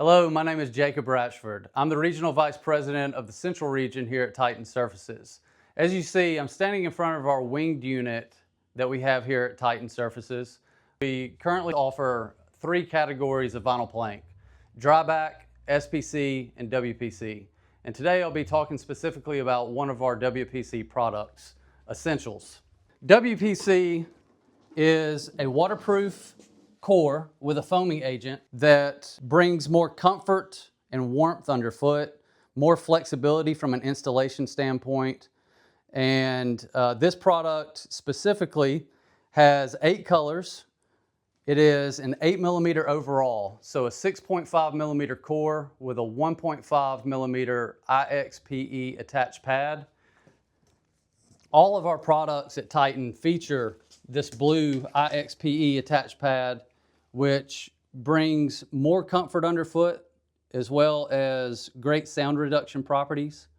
Hello, my name is Jacob Ratchford. I'm the Regional Vice President of the Central Region here at Titan Surfaces. As you see, I'm standing in front of our winged unit that we have here at Titan Surfaces. We currently offer 3 categories of vinyl plank: dryback, SPC, and WPC. And today I'll be talking specifically about one of our WPC products, Essentials. WPC is a waterproof core with a foaming agent that brings more comfort and warmth underfoot, more flexibility from an installation standpoint. And this product specifically has 8 colors. It is an 8mm overall, so a 6.5mm core with a 1.5mm IXPE attached pad. All of our products at Titan feature this blue IXPE attached pad, which brings more comfort underfoot as well as great sound reduction properties.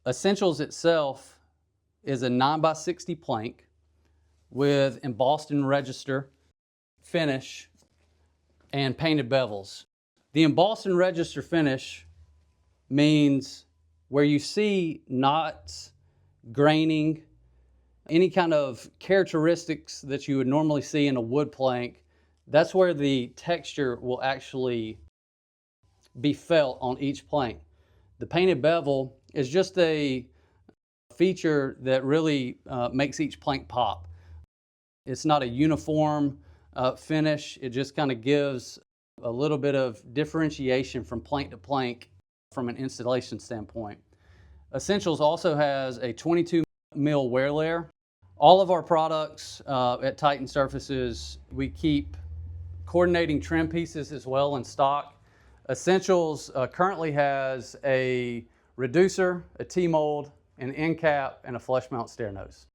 Essentials itself is a 9x60 plank with Embossed-in-Register finish and painted bevels. The Embossed-in-Register finish means where you see knots, graining, any kind of characteristics that you would normally see in a wood plank, that's where the texture will actually be felt on each plank. The painted bevel is just a feature that really makes each plank pop. It's not a uniform finish. It just kind of gives a little bit of differentiation from plank to plank from an installation standpoint. Essentials also has a 22mm wear layer. All of our products at Titan Surfaces, we keep coordinating trim pieces as well in stock. Essentials currently has a reducer, a T-mold, an end cap, and a flush mount stair nose.